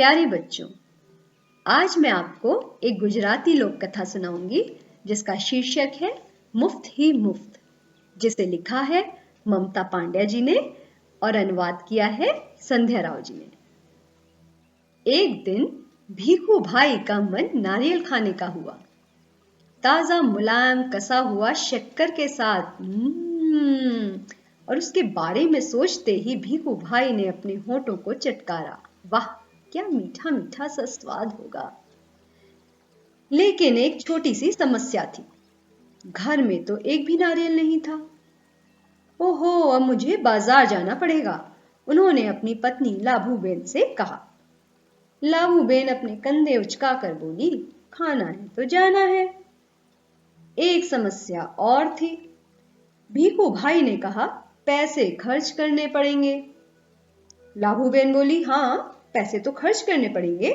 प्यारे बच्चों, आज मैं आपको एक गुजराती लोक कथा सुनाऊंगी जिसका शीर्षक है मुफ्त ही मुफ्त, जिसे लिखा है ममता पांड्या जी ने और अनुवाद किया है संध्या राव जी ने। एक दिन भीखू भाई का मन नारियल खाने का हुआ। ताजा मुलायम कसा हुआ शक्कर के साथ और उसके बारे में सोचते ही भीखू भाई ने अपने होठों को चटकारा। वाह, क्या मीठा मीठा सा स्वाद होगा। लेकिन एक छोटी सी समस्या थी, घर में तो एक भी नारियल नहीं था। ओहो, अब मुझे बाजार जाना पड़ेगा, उन्होंने अपनी पत्नी लाभूबेन से कहा। लाभूबेन अपने कंधे उचकाकर बोली, खाना है तो जाना है। एक समस्या और थी। भीखू भाई ने कहा, पैसे खर्च करने पड़ेंगे। लाभूबेन बोली, हाँ, पैसे तो खर्च करने पड़ेंगे।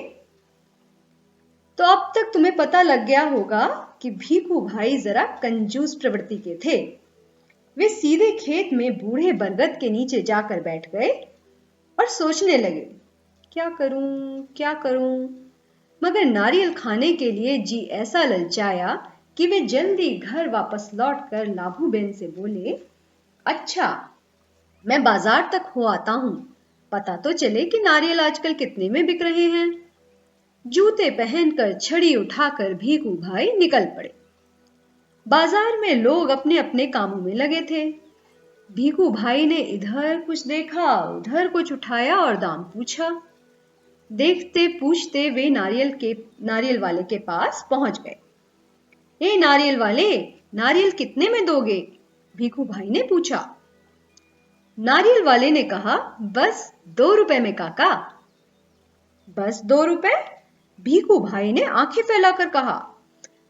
तो अब तक तुम्हें पता लग गया होगा कि भीखू भाई जरा कंजूस प्रवृत्ति के थे। वे सीधे खेत में बूढ़े बरगद के नीचे जाकर बैठ गए और सोचने लगे, क्या करूं क्या करूं। मगर नारियल खाने के लिए जी ऐसा ललचाया कि वे जल्दी घर वापस लौटकर लाभूबेन से बोले, अच्छा, मैं बाजार तक हो आता हूं, पता तो चले कि नारियल आजकल कितने में बिक रहे हैं। जूते पहनकर छड़ी उठाकर भीखू भाई निकल पड़े। बाजार में लोग अपने अपने कामों में लगे थे। भीखू भाई ने इधर कुछ देखा, उधर कुछ उठाया और दाम पूछा। देखते पूछते वे नारियल वाले के पास पहुंच गए। ए नारियल वाले, नारियल कितने में दोगे? भीखू भाई ने पूछा। नारियल वाले ने कहा, बस 2 रुपए में काका। बस 2 रुपए? भीखू भाई ने आंखें फैलाकर कहा,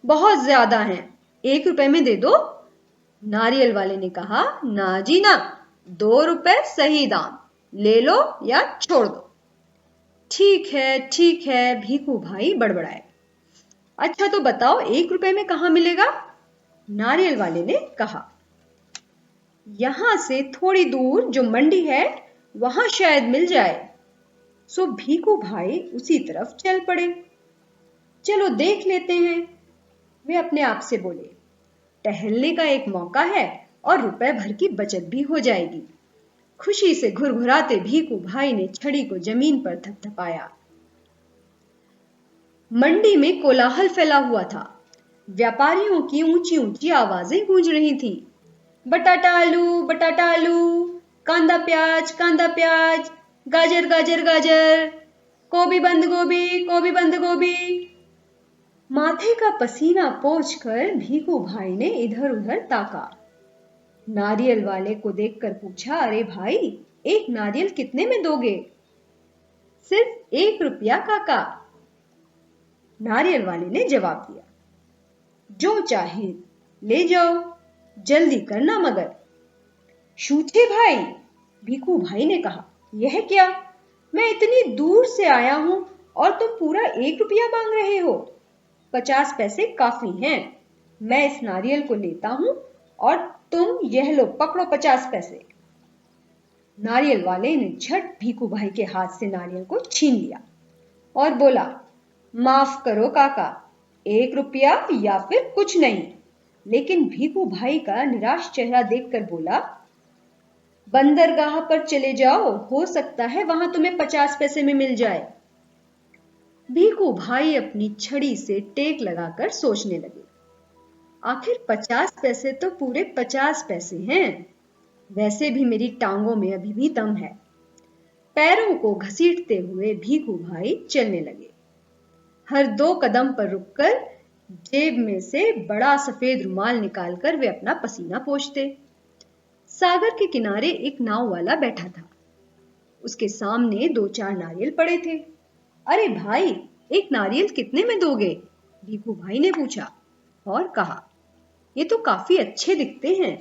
बहुत ज्यादा हैं, 1 रुपए में दे दो। नारियल वाले ने कहा, ना जी ना, 2 रुपए सही दाम, ले लो या छोड़ दो। ठीक है, भीखू भाई बड़बड़ाए। अच्छा तो बताओ, 1 रुपए में कहाँ मिलेगा? नारियल वाले ने कहा, यहां से थोड़ी दूर जो मंडी है वहां शायद मिल जाए। सो भीखू भाई उसी तरफ चल पड़े। चलो देख लेते हैं, वे अपने आप से बोले। टहलने का एक मौका है और रुपए भर की बचत भी हो जाएगी। खुशी से घुरघुराते भीखू भाई ने छड़ी को जमीन पर थपथपाया। मंडी में कोलाहल फैला हुआ था। व्यापारियों की ऊंची ऊंची आवाजें गूंज रही थीं। बटाटा आलू, कांदा प्याज, गाजर गाजर गाजर, गोभी बंद गोभी। माथे का पसीना पोंछकर भीखू भाई ने इधर उधर ताका। नारियल वाले को देखकर पूछा, अरे भाई, एक नारियल कितने में दोगे? सिर्फ 1 रुपया काका। नारियल वाले ने जवाब दिया, जो चाहे ले जाओ, जल्दी करना मगर। शूचे भाई, भीखू भाई ने कहा, यह क्या? मैं इतनी दूर से आया हूं और तुम पूरा 1 रुपया मांग रहे हो। 50 पैसे काफी हैं, मैं इस नारियल को लेता हूं और तुम यह लो, पकड़ो 50 पैसे। नारियल वाले ने झट भीखू भाई के हाथ से नारियल को छीन लिया और बोला, माफ करो काका, 1 रुपया या फिर कुछ नहीं। लेकिन भीखू भाई का निराश चेहरा देखकर बोला, बंदरगाह पर चले जाओ, हो सकता है वहां तुम्हें 50 पैसे में मिल जाए। भीखू भाई अपनी छड़ी से टेक लगाकर सोचने लगे, आखिर 50 पैसे तो पूरे 50 पैसे हैं। वैसे भी मेरी टांगों में अभी भी दम है। पैरों को घसीटते हुए भीखू भाई चलने लगे। हर 2 कदम पर रुककर जेब में से बड़ा सफेद रुमाल निकालकर वे अपना पसीना पोंछते। सागर के किनारे एक नाव वाला बैठा था। उसके सामने 2-4 नारियल पड़े थे। अरे भाई, एक नारियल कितने में दोगे? भीखू भाई ने पूछा और कहा, ये तो काफी अच्छे दिखते हैं।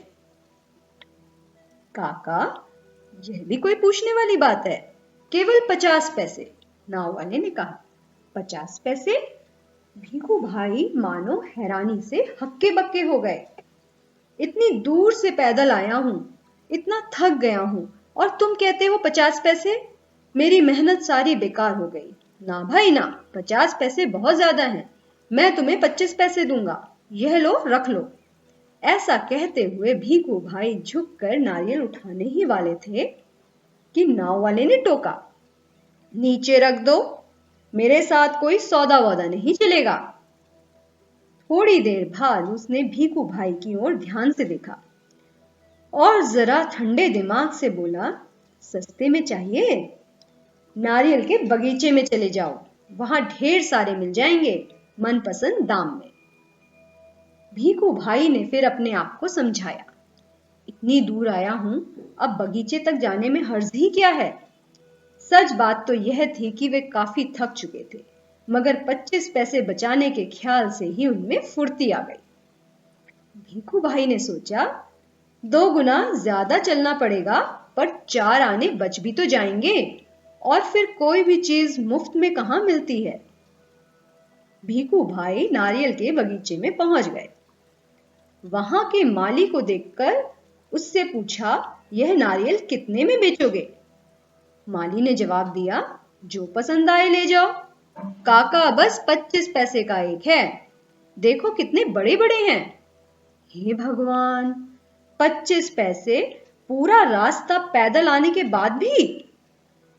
काका, यह भी कोई पूछने वाली बात है, केवल 50 पैसे, नाव वाले ने कहा। 50 पैसे? भीखू भाई मानो हैरानी से हक्के बक्के हो गए। इतनी दूर से पैदल आया हूं, इतना थक गया हूं, और तुम कहते हो 50 पैसे? मेरी मेहनत सारी बेकार हो गई। ना भाई ना, 50 पैसे बहुत ज्यादा हैं। मैं तुम्हें 25 पैसे दूंगा। यह लो, रख लो। ऐसा कहते हुए भीखू भाई झुककर नारियल उठाने ही वाले थे कि नाव वाले ने टोका, नीचे रख दो, मेरे साथ कोई सौदा वौदा नहीं चलेगा। थोड़ी देर बाद उसने भीखू भाई की ओर ध्यान से देखा और जरा ठंडे दिमाग से बोला, सस्ते में चाहिए? नारियल के बगीचे में चले जाओ, वहां ढेर सारे मिल जाएंगे मनपसंद दाम में। भीखू भाई ने फिर अपने आप को समझाया, इतनी दूर आया हूं, अब बगीचे तक जाने में हर्ज ही क्या है। सच बात तो यह थी कि वे काफी थक चुके थे, मगर 25 पैसे बचाने के ख्याल से ही उनमें फुर्ती आ गई। भीखू भाई ने सोचा, 2 गुना ज्यादा चलना पड़ेगा, पर 4 आने बच भी तो जाएंगे, और फिर कोई भी चीज मुफ्त में कहां मिलती है। भीखू भाई नारियल के बगीचे में पहुंच गए। वहां के माली को देखकर उससे पूछा, यह नारियल कितने में बेचोगे? माली ने जवाब दिया, जो पसंद आए ले जाओ। काका, बस 25 पैसे का एक है, देखो कितने बड़े बड़े हैं। हे भगवान, 25 पैसे, पूरा रास्ता पैदल आने के बाद भी?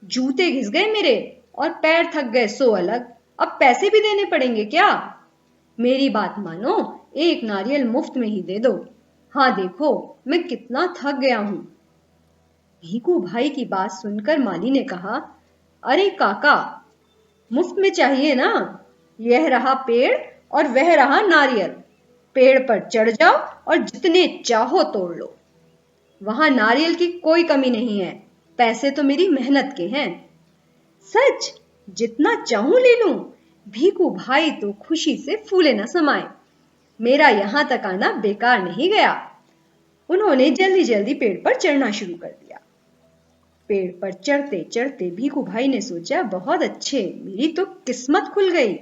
जूते घिस गए मेरे और पैर थक गए सो अलग, अब पैसे भी देने पड़ेंगे क्या? मेरी बात मानो, एक नारियल मुफ्त में ही दे दो। हाँ देखो, मैं कितना थक गया हूं। भीखू भाई की बात सुनकर माली ने कहा, अरे काका, मुफ्त में चाहिए ना? यह रहा पेड़ और वह रहा नारियल। पेड़ पर चढ़ जाओ और जितने चाहो तोड़ लो। वहां नारियल की कोई कमी नहीं है, पैसे तो मेरी मेहनत के हैं। सच? जितना चाहूं ले लूं? भीखू भाई तो खुशी से फूले न समाए। मेरा यहां तक आना बेकार नहीं गया। उन्होंने जल्दी जल्दी पेड़ पर चढ़ना शुरू कर दिया। पेड़ पर चढ़ते चढ़ते भीखू भाई ने सोचा, बहुत अच्छे, मेरी तो किस्मत खुल गई।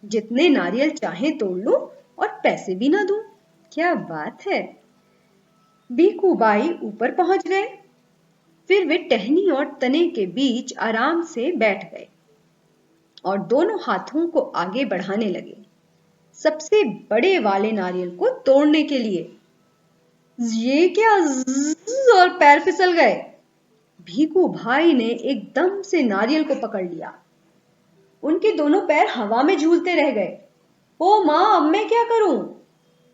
जितने नारियल चाहे तोड़ लूं और पैसे भी ना दूं। क्या बात है। भीखू भाई ऊपर पहुंच गए। फिर वे टहनी और तने के बीच आराम से बैठ गए और दोनों हाथों को आगे बढ़ाने लगे, सबसे बड़े वाले नारियल को तोड़ने के लिए। ये क्या, ज़्ज़, और पैर फिसल गए। भीखू भाई ने एकदम से नारियल को पकड़ लिया। उनके दोनों पैर हवा में झूलते रह गए। ओ माँ, अब मैं क्या करूं?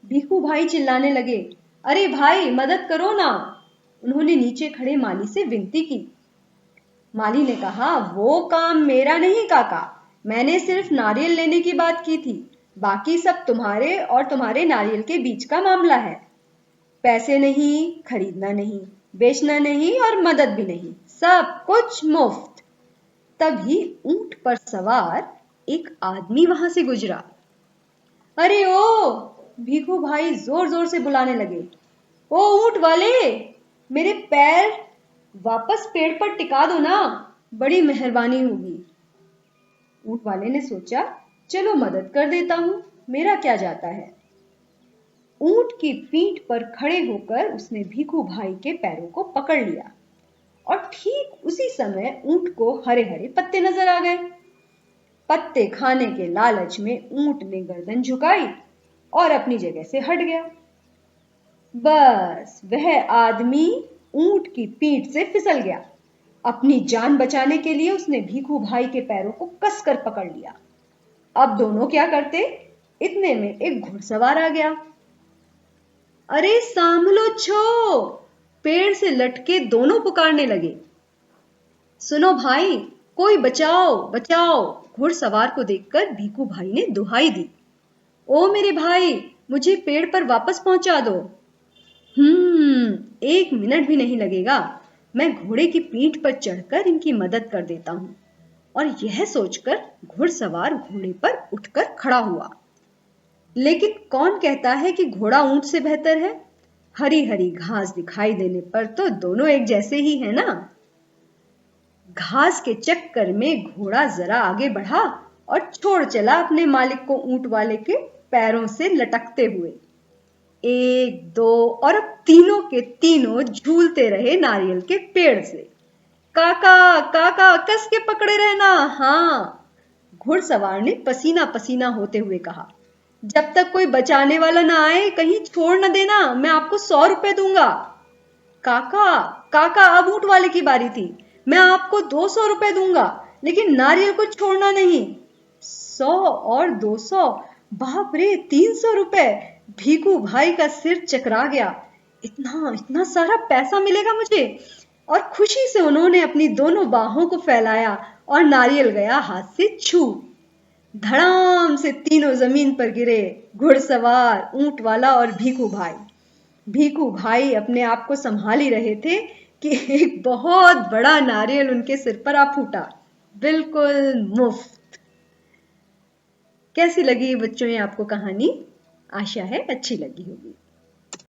भीखू भाई चिल्लाने लगे, अरे भाई, मदद करो ना। उन्होंने नीचे खड़े माली से विनती की। माली ने कहा, वो काम मेरा नहीं काका, मैंने सिर्फ नारियल लेने की बात की थी, बाकी सब तुम्हारे और तुम्हारे नारियल के बीच का मामला है। पैसे नहीं, खरीदना नहीं, बेचना नहीं और मदद भी नहीं, सब कुछ मुफ्त। तभी ऊंट पर सवार एक आदमी वहां से गुजरा। अरे ओ, भीखू भाई जोर जोर से बुलाने लगे, ओ ऊंट वाले, मेरे पैर वापस पेड़ पर टिका दो ना, बड़ी मेहरबानी होगी। ऊंट वाले ने सोचा, चलो मदद कर देता हूं, मेरा क्या जाता है। ऊंट की पीठ पर खड़े होकर उसने भीखू भाई के पैरों को पकड़ लिया और ठीक उसी समय ऊंट को हरे हरे पत्ते नजर आ गए। पत्ते खाने के लालच में ऊंट ने गर्दन झुकाई और अपनी जगह से हट गया। बस वह आदमी ऊंट की पीठ से फिसल गया। अपनी जान बचाने के लिए उसने भीखू भाई के पैरों को कसकर पकड़ लिया। अब दोनों क्या करते, इतने में एक घुड़सवार आ गया। अरे सांभलो छो, पेड़ से लटके दोनों पुकारने लगे, सुनो भाई, कोई बचाओ बचाओ। घुड़सवार को देखकर भीखू भाई ने दुहाई दी, ओ मेरे भाई, मुझे पेड़ पर वापस पहुंचा दो। 1 मिनट भी नहीं लगेगा, मैं घोड़े की पीठ पर चढ़कर इनकी मदद कर देता हूं। और यह सोचकर घुड़सवार घोड़े पर उठकर खड़ा हुआ। लेकिन कौन कहता है कि घोड़ा ऊंट से बेहतर है? हरी हरी घास दिखाई देने पर तो दोनों एक जैसे ही है ना। घास के चक्कर में घोड़ा जरा आगे बढ़ा और छोड़ चला अपने मालिक को ऊंट वाले के पैरों से लटकते हुए। 1, 2 और अब तीनों के तीनों झूलते रहे नारियल के पेड़ से। काका काका, कस के पकड़े रहना। हाँ, घुड़सवार ने पसीना पसीना होते हुए कहा, जब तक कोई बचाने वाला ना आए कहीं छोड़ न देना, मैं आपको 100 रुपए दूंगा। काका, काका, अब ऊंट वाले की बारी थी। मैं आपको 200 रुपए दूंगा, लेकिन नारियल को छोड़ना नहीं। 100 और 200, बाप रे, 300 रुपए। भीखू भाई का सिर चकरा गया। इतना इतना सारा पैसा मिलेगा मुझे? और खुशी से उन्होंने अपनी दोनों बाहों को फैलाया और नारियल गया हाथ से छू। धड़ाम से तीनों जमीन पर गिरे, घुड़सवार, ऊंट वाला और भीखू भाई। भीखू भाई अपने आप को संभाल ही रहे थे कि एक बहुत बड़ा नारियल उनके सिर पर आ फूटा, बिल्कुल मुफ्त। कैसी लगी बच्चों ये आपको कहानी? आशा है अच्छी लगी होगी।